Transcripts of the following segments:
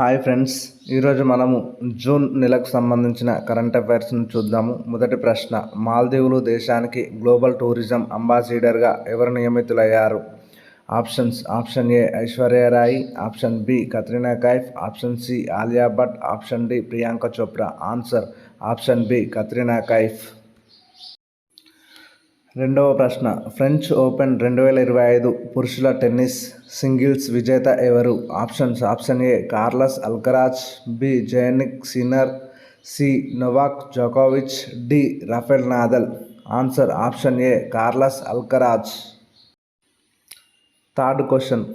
Hi friends, ఈరోజు మనము June నెలకు సంబంధించిన కరెంట్ అఫైర్స్ని చూద్దాము. మొదటి ప్రశ్న, మాల్దీవులు దేశానికి గ్లోబల్ టూరిజం అంబాసిడర్గా ఎవరు నియమితులయ్యారు? Options: option A Aishwarya Rai, option B Katrina Kaif, option C Alia Bhatt, option D Priyanka Chopra. Answer option B Katrina Kaif. రెండవ ప్రశ్న, ఫ్రెంచ్ ఓపెన్ 2025 పురుషుల టెన్నిస్ సింగిల్స్ విజేత ఎవరు? Options: option A Carlos Alcaraz, B Jannik Sinner, C Novak జోకోవిచ్, D Rafael Nadal. Answer option A Carlos Alcaraz. Third question,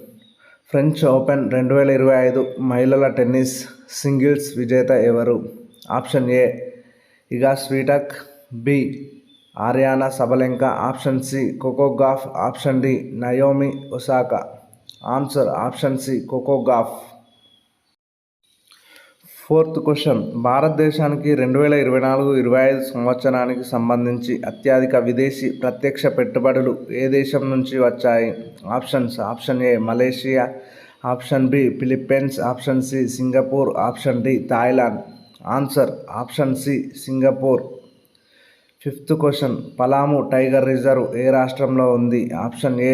French Open 2025 మహిళల tennis singles విజేత ఎవరు? Option A Iga Swiatek, B Aryna Sabalenka, option C Coco Gauff, option D Naomi Osaka. Answer option C Coco Gauff. Fourth question, భారతదేశానికి 2024-25 సంవత్సరానికి సంబంధించి అత్యధిక విదేశీ ప్రత్యక్ష పెట్టుబడులు ఏ దేశం నుంచి వచ్చాయి? Options: option A Malaysia, option B Philippines, option C Singapore, option D Thailand. Answer option C Singapore. Fifth question, Palamu tiger reserve ఏ రాష్ట్రంలో ఉంది? Option A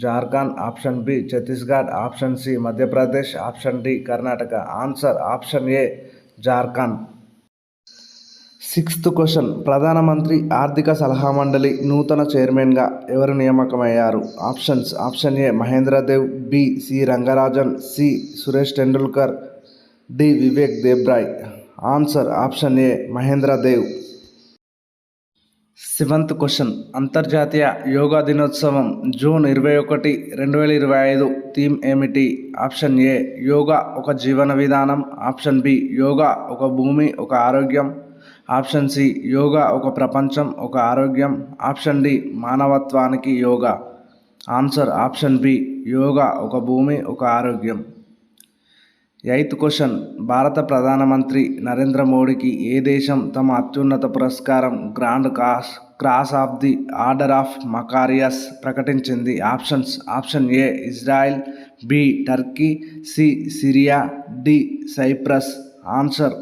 Jharkhand, option B Chhattisgarh, option C Madhya Pradesh, option D Karnataka. Answer option A Jharkhand. Sixth question, ప్రధానమంత్రి ఆర్థిక సలహా మండలి నూతన చైర్మన్గా ఎవరు నియామకమయ్యారు? Options: option A Mahendra Dev, B C Rangarajan, C Suresh Tendulkar, D Vivek Debroy. Answer option A Mahendra Dev. Seventh question, అంతర్జాతీయ యోగా దినోత్సవం జూన్ 21, 2025 థీమ్ ఏమిటి? ఆప్షన్ ఏ యోగా ఒక జీవన విధానం, ఆప్షన్ బి యోగా ఒక భూమి ఒక ఆరోగ్యం, ఆప్షన్ సి యోగా ఒక ప్రపంచం ఒక ఆరోగ్యం, ఆప్షన్ డి మానవత్వానికి yoga. Answer option B yoga ఒక భూమి ఒక ఆరోగ్యం. ఎయిత్ క్వశ్చన్, భారత ప్రధానమంత్రి నరేంద్ర మోడీకి ఏ దేశం తమ అత్యున్నత పురస్కారం grand cross of the order of Makarios ప్రకటించింది? Options: option A Israel, B Turkey, C Syria, D Cyprus. Answer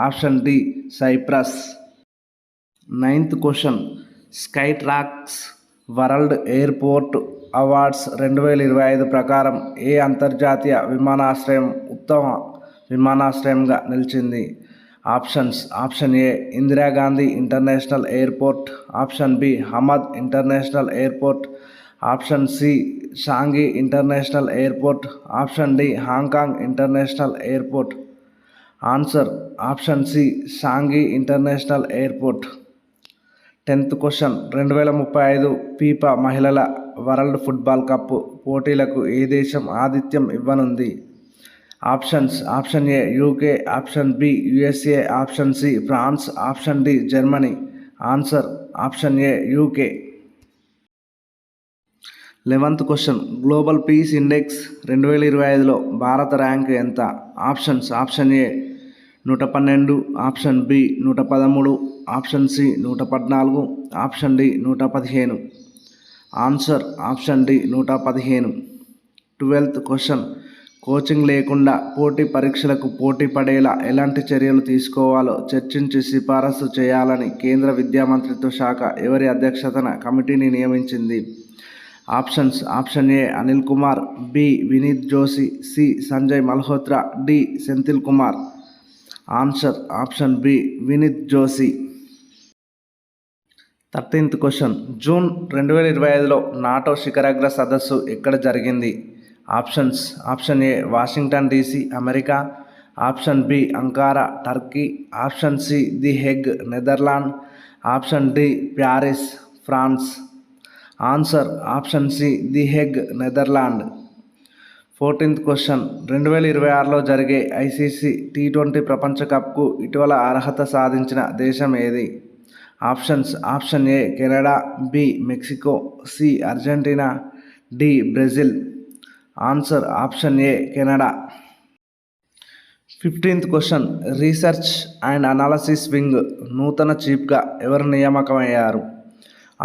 option D Cyprus. Ninth question, Skytrax world airport awards 2025 ప్రకారం ఏ అంతర్జాతీయ విమానాశ్రయం ఉత్తమ విమానాశ్రయంగా నిలిచింది? Options: option A Indira Gandhi international airport, option B Hamad international airport, option C Shanghai international airport, option D Hong Kong international airport. Answer option C Shanghai international airport. 10th question, 2035 FIFA మహిళల world football cup పోటీలకు ఏ దేశం ఆతిథ్యం ఇవ్వనుంది? Options: option A UK, option B USA, option C France, option D Germany. Answer option A UK. 11th question, global peace index 2025లో భారత rank ఎంత? Options: option A 112, option B 113, option C 114, option D 115. Answer option D 115. 12th question, coaching లేకుండా పోటీ పరీక్షలకు పోటీ పడేలా ఎలాంటి చర్యలు తీసుకోవాలో చర్చించి సిఫారసు చేయాలని కేంద్ర విద్యా మంత్రిత్వ శాఖ ఎవరి అధ్యక్షతన కమిటీని నియమించింది? Options: option A Anil Kumar, B Vineet Joshi, C Sanjay Malhotra, D Senthil Kumar. Answer option B Vineet Joshi. 13th question, June 2025లో నాటో శిఖరాగ్ర సదస్సు ఎక్కడ జరిగింది? Options: option A Washington DC America, option B Ankara Turkey, option C the Hague Netherland, option D Paris France. Answer option C the Hague Netherland. 14th question, 2026లో జరిగే ICC T20 ప్రపంచ కప్కు ఇటీవల అర్హత సాధించిన దేశం ఏది? Options: option A Canada, B Mexico, C Argentina, D Brazil. Answer option A Canada. 15th question, research and analysis wing నూతన చీఫ్గా ఎవరు నియామకమయ్యారు?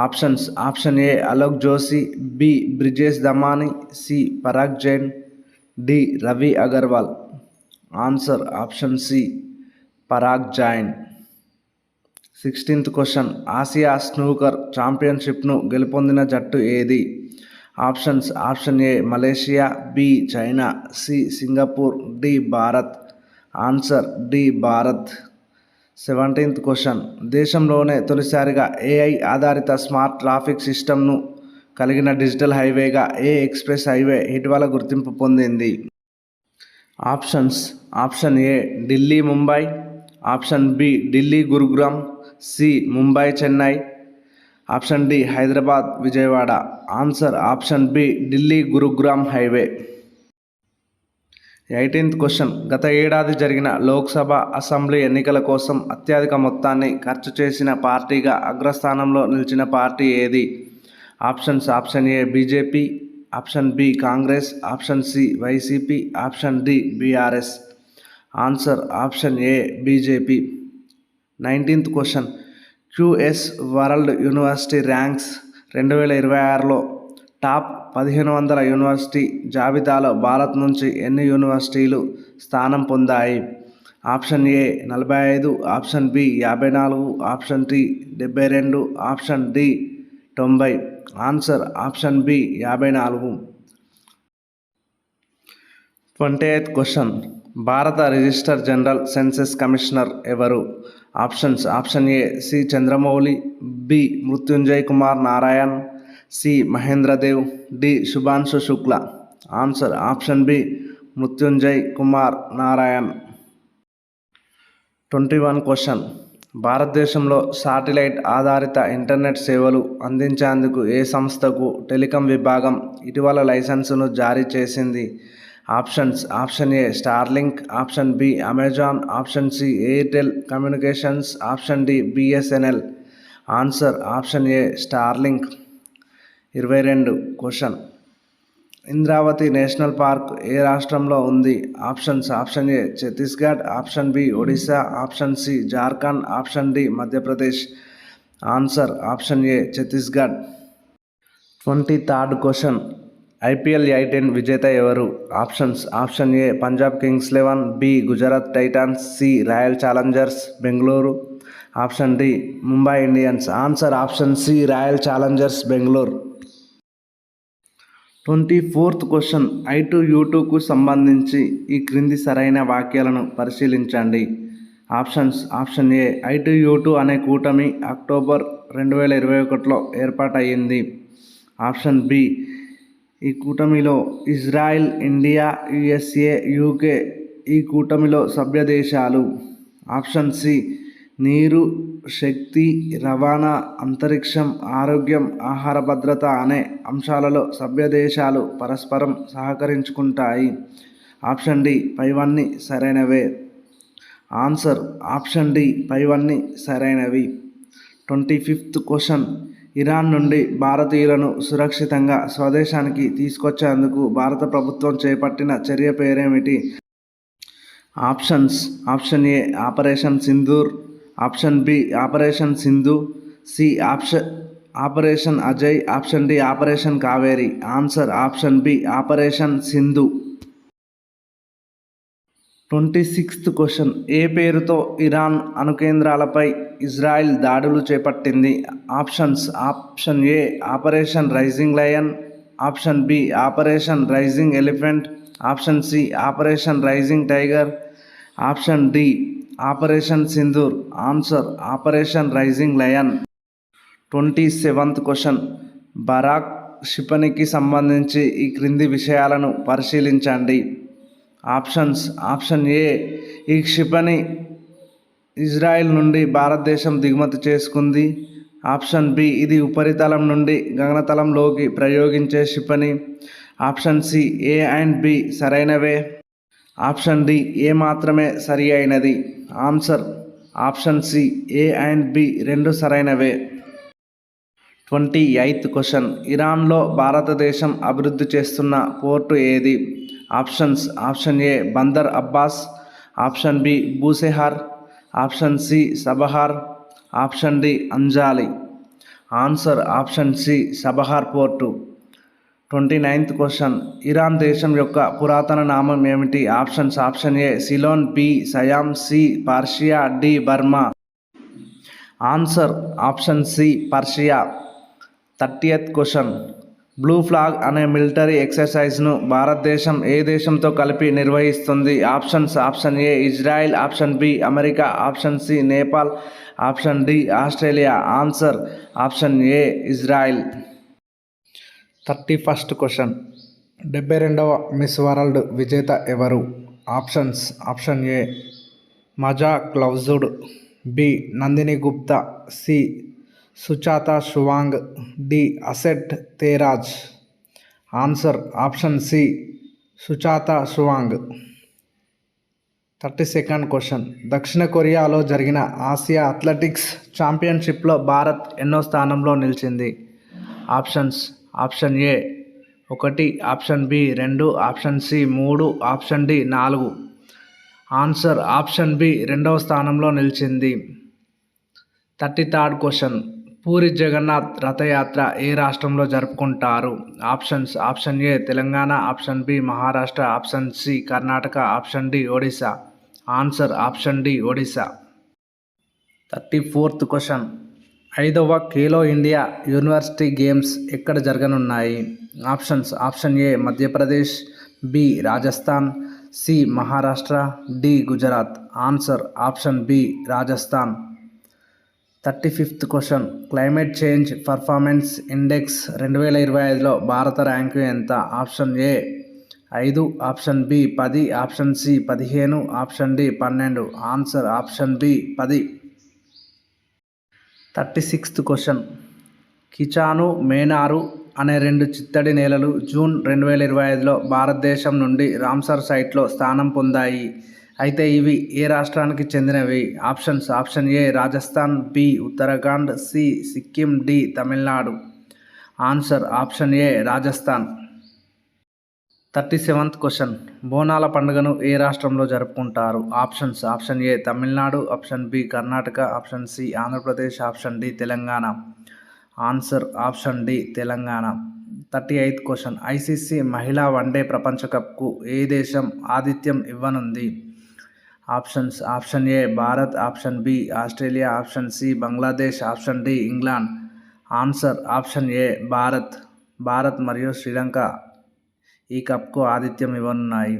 Options: option A Alok Joshi, B Brijesh Damani, C Parag Jain, D Ravi Agarwal. Answer option C Parag Jain. 16th question, Asia snooker ఛాంపియన్షిప్ను గెలుపొందిన జట్టు ఏది? Options: option A Malaysia, B China, C Singapore, D Bharat. Answer D Bharat. 17th question, దేశంలోనే తొలిసారిగా ఏఐ ఆధారిత స్మార్ట్ ట్రాఫిక్ సిస్టమ్ను కలిగిన డిజిటల్ హైవేగా ఏ ఎక్స్ప్రెస్ హైవే ఇటీవల గుర్తింపు పొందింది? Options: option A Delhi Mumbai, option B Delhi Gurugram, C Mumbai Chennai, option D Hyderabad Vijayawada. Answer option B Delhi Gurugram highway. 18th question, గత ఏడాది జరిగిన లోక్సభ, అసెంబ్లీ ఎన్నికల కోసం అత్యధిక మొత్తాన్ని ఖర్చు చేసిన పార్టీగా అగ్రస్థానంలో నిలిచిన పార్టీ ఏది? Options: option A BJP, option B Congress, option C YCP, option D BRS. Answer option A BJP. 19th question, QS world university ranks 2026లో టాప్ 1500 యూనివర్సిటీ జాబితాలో భారత్ నుంచి ఎన్ని యూనివర్సిటీలు స్థానం పొందాయి? Option A 45, option B 54, option D 72, option D 90. Answer option B 54. 28th question, భారత register general census commissioner ఎవరు? Options: option A C Chandramouli, B Mrityunjay Kumar Narayan, C Mahendra Dev, D Shubhanshu Shukla. Answer option B Mrityunjay Kumar Narayan. 21 question, భారతదేశంలో శాటిలైట్ ఆధారిత ఇంటర్నెట్ సేవలు అందించేందుకు ఏ సంస్థకు టెలికాం విభాగం ఇటీవల లైసెన్సును జారీ చేసింది? Options: option A Starlink, option B Amazon, option C Airtel communications, option D BSNL. Answer option A Starlink. 22 question, Indravati national park ఏ రాష్ట్రంలో ఉంది? Options: option A Chhattisgarh, option B Odisha, option C Jharkhand, option D Madhya Pradesh. Answer option A Chhattisgarh. 23rd question, IPL ఐ10 విజేత ఎవరు? Options: option A Punjab kings 11, B Gujarat titans, C royal challengers Bengaluru, option D Mumbai Indians. Answer option C royal challengers Bengaluru. 24th question, I2U2కు సంబంధించి ఈ క్రింది సరైన వాక్యాలను పరిశీలించండి. ఆప్షన్స్: ఆప్షన్ ఏ I2U2 అనే కూటమి అక్టోబర్ 2021లో ఏర్పాటయ్యింది. ఆప్షన్ బి ఈ కూటమిలో ఇజ్రాయిల్, ఇండియా, యుఎస్ఏ, యూకే ఈ కూటమిలో సభ్య దేశాలు. ఆప్షన్ సి నీరు, శక్తి, రవాణా, అంతరిక్షం, ఆరోగ్యం, ఆహార భద్రత అనే అంశాలలో సభ్య దేశాలు పరస్పరం సహకరించుకుంటాయి. ఆప్షన్ డి పైవన్నీ సరైనవే. ఆన్సర్ ఆప్షన్ డి పైవన్నీ సరైనవి. 25th క్వశ్చన్, ఇరాన్ నుండి భారతీయులను సురక్షితంగా స్వదేశానికి తీసుకొచ్చేందుకు భారత ప్రభుత్వం చేపట్టిన చర్య పేరేమిటి? Options: option A operation Sindoor, option B operation Sindhu, C operation Ajay, option D operation Kaveri. Answer option B operation Sindhu. 26th question, ఏ పేరుతో ఇరాన్ అణుకేంద్రాలపై ఇజ్రాయిల్ దాడులు చేపట్టింది? Options: option A operation rising lion, option B operation rising elephant, option C operation rising tiger, option D operation Sindoor. Answer operation rising lion. 27th question, Barak క్షిపణికి సంబంధించి ఈ క్రింది విషయాలను పరిశీలించండి. ఆప్షన్స్: ఆప్షన్ ఏ ఈ క్షిపణి ఇజ్రాయిల్ నుండి భారతదేశం దిగుమతి చేసుకుంది, ఆప్షన్ బి ఇది ఉపరితలం నుండి గగనతలంలోకి ప్రయోగించే క్షిపణి, option C A and B సరైనవే, ఆప్షన్ డి ఏ మాత్రమే సరి అయినది. Answer option C A and B రెండు సరైనవే. 28th క్వశ్చన్, ఇరాన్లో భారతదేశం అభివృద్ధి చేస్తున్న పోర్టు ఏది? Options: option A Bandar Abbas, option B Bushehr, option C Chabahar, option D Anzali. Answer option C Chabahar port. 29th question Iran దేశం యొక్క పురాతన నామం ఏమిటి? Options option A Ceylon, B Siam, C Persia, D Burma. Answer option C Persia. 30th question blue flag అనే military ఎక్సర్సైజ్ను భారతదేశం ఏ దేశంతో కలిపి నిర్వహిస్తుంది? Options option A Israel, option B America, option C Nepal, option D Australia. Answer option A Israel. 31st question 72వ miss world విజేత ఎవరు? Options option A Maja Klajda, B Nandini Gupta, C Suchata Chuang, D Hasset Dereje. Answer option C Suchata Chuang. 32nd question దక్షిణ కొరియాలో జరిగిన Asia athletics ఛాంపియన్షిప్లో Bharat ఎన్నో స్థానంలో నిలిచింది? Options option A 1, option B 2, option C 3, option D 4. Answer option B 2వ స్థానంలో నిలిచింది. 33rd question Puri Jagannath Rathyatra ఏ రాష్ట్రంలో జరుపుకుంటారు? Options option A Telangana, option B Maharashtra, option C Karnataka, option D Odisha. Answer option D Odisha. 34th question 5వ ఖేలో ఇండియా యూనివర్సిటీ గేమ్స్ ఎక్కడ జరగనున్నాయి? Options option A Madhya Pradesh, B Rajasthan, C Maharashtra, D Gujarat. Answer option B Rajasthan. 35th question climate change performance index 2025లో భారత rank ఎంత? Option A 5, option B 10, option C 15, option D 12. Answer option B 10. 36th question Khichan, Menar అనే 2 చిత్తడి నేలలు June 2025లో భారతదేశం నుండి రామ్సర్ సైట్లో స్థానం పొందాయి. అయితే ఇవి ఏ రాష్ట్రానికి చెందినవి? Options option A Rajasthan, B Uttarakhand, C Sikkim, D Tamil Nadu. Answer option A Rajasthan. 37th question బోనాల పండుగను ఏ రాష్ట్రంలో జరుపుకుంటారు? Options option A Tamil Nadu, option B Karnataka, option C Andhra Pradesh, option D Telangana. Answer option D Telangana. 38th question ICC మహిళా వన్డే ప్రపంచ కప్కు ఏ దేశం ఆతిథ్యం ఇవ్వనుంది? Options option A Bharat, option B Australia, option C Bangladesh, option D England. Answer option A Bharat. Bharat మరియు శ్రీలంక ఈ కప్కు ఆతిథ్యం ఇవ్వనున్నాయి.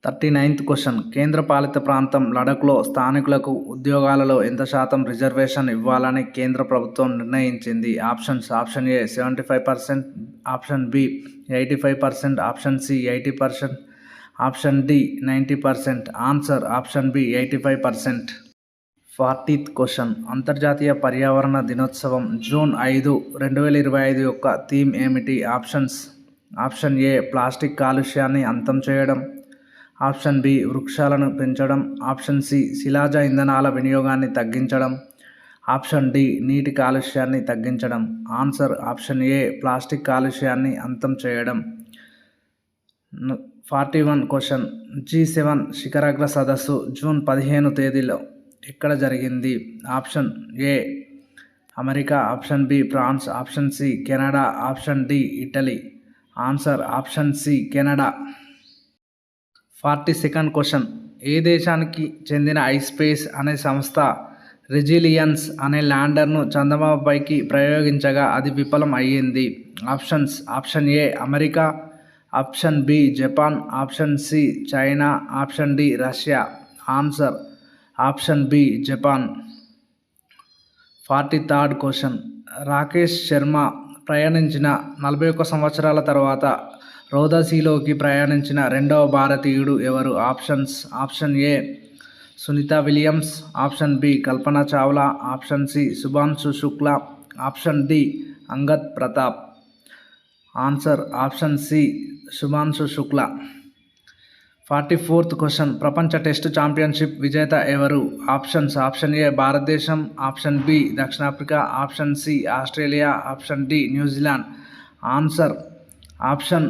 39th క్వశ్చన్ కేంద్రపాలిత ప్రాంతం లడఖ్లో స్థానికులకు ఉద్యోగాలలో ఎంత శాతం రిజర్వేషన్ ఇవ్వాలని కేంద్ర ప్రభుత్వం నిర్ణయించింది? Options option A 75%, option B 85%, option C 80%, option D 90%. Answer option B 85%. 40th question అంతర్జాతీయ పర్యావరణ దినోత్సవం జూన్ 5, 2025 యొక్క థీమ్ ఏమిటి? ఆప్షన్స్ ఆప్షన్ ఏ ప్లాస్టిక్ కాలుష్యాన్ని అంతం చేయడం, ఆప్షన్ బి వృక్షాలను పెంచడం, ఆప్షన్ సి శిలాజ ఇంధనాల వినియోగాన్ని తగ్గించడం, ఆప్షన్ డి నీటి కాలుష్యాన్ని తగ్గించడం. ఆన్సర్ ఆప్షన్ ఏ ప్లాస్టిక్ కాలుష్యాన్ని అంతం చేయడం. 41 క్వశ్చన్ G7 శిఖరాగ్ర సదస్సు జూన్ 15 తేదీలో ఎక్కడ జరిగింది? Option A America, option B France, option C Canada, option D Italy. Answer option C Canada. 42nd question ఏ దేశానికి చెందిన ఐస్పేస్ అనే సంస్థ రెజిలియన్స్ అనే ల్యాండర్ను చందమామపైకి ప్రయోగించగా అది విఫలం అయ్యింది? Options option A America, option B Japan, option C China, option D Russia. Answer option B Japan. 43rd question Rakesh Sharma ప్రయాణించిన 41 సంవత్సరాల తర్వాత రోదసీలోకి ప్రయాణించిన 2వ భారతీయుడు ఎవరు? Options option A Sunita Williams, option B Kalpana Chawla, option C Shubhanshu Shukla, option D Angad Pratap. Answer option C Shubhanshu Shukla. 44th question ప్రపంచ test championship విజేత ఎవరు? ఆప్షన్స్ ఆప్షన్ ఏ భారతదేశం, ఆప్షన్ బి దక్షిణాఫ్రికా, option C Australia, option D New Zealand. Answer option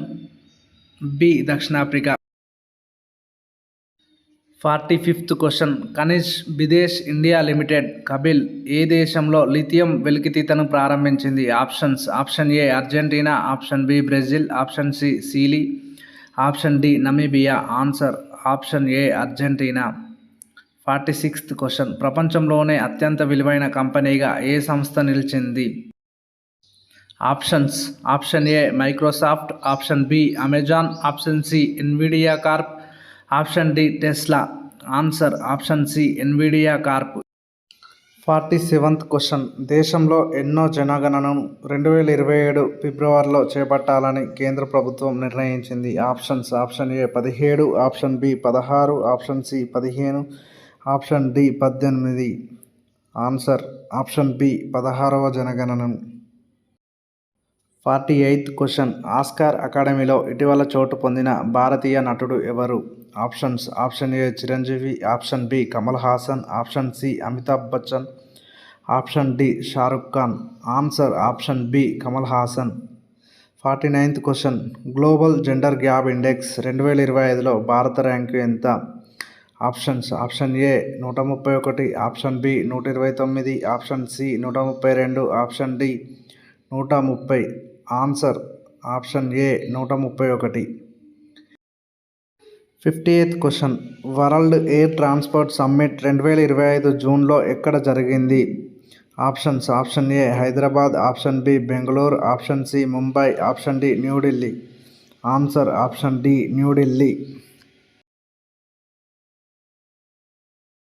B దక్షిణాఫ్రికా. 45th question Khanij Bidesh India limited KABIL ఏ దేశంలో lithium వెలికితీతను ప్రారంభించింది? Options: option A Argentina, option B Brazil, option C Chile, option D Namibia. Answer option A Argentina. 46th question ప్రపంచంలోనే అత్యంత విలువైన కంపెనీగా ఏ సంస్థ నిలిచింది? Options: option A Microsoft, option B Amazon, option C Nvidia Corp, option D Tesla. Answer option C Nvidia Corp. 47th question దేశంలో ఎన్నో జనగణనను 2027 ఫిబ్రవరిలో చేపట్టాలని కేంద్ర ప్రభుత్వం నిర్ణయించింది? Options: option A 17, option B 16, option C 15, option D 18. Answer option B 16వ జనగణనను. 48th క్వశ్చన్ ఆస్కార్ అకాడమీలో ఇటీవల చోటు పొందిన భారతీయ నటుడు ఎవరు? Options: option A Chiranjeevi, option B Kamal Haasan, option C Amitabh Bachchan, option D Shah Rukh Khan. Answer option B Kamal Haasan. 49th question global gender gap index 2025లో భారత ర్యాంకు ఎంత? Options: option A 131, option B 129, option C 132, option D 130. Answer option A 131. 50th question world air transport summit 2025 జూన్లో ఎక్కడ జరిగింది? Options: option A Hyderabad, option B Bengaluru, option C Mumbai, option D New Delhi. Answer option D New Delhi.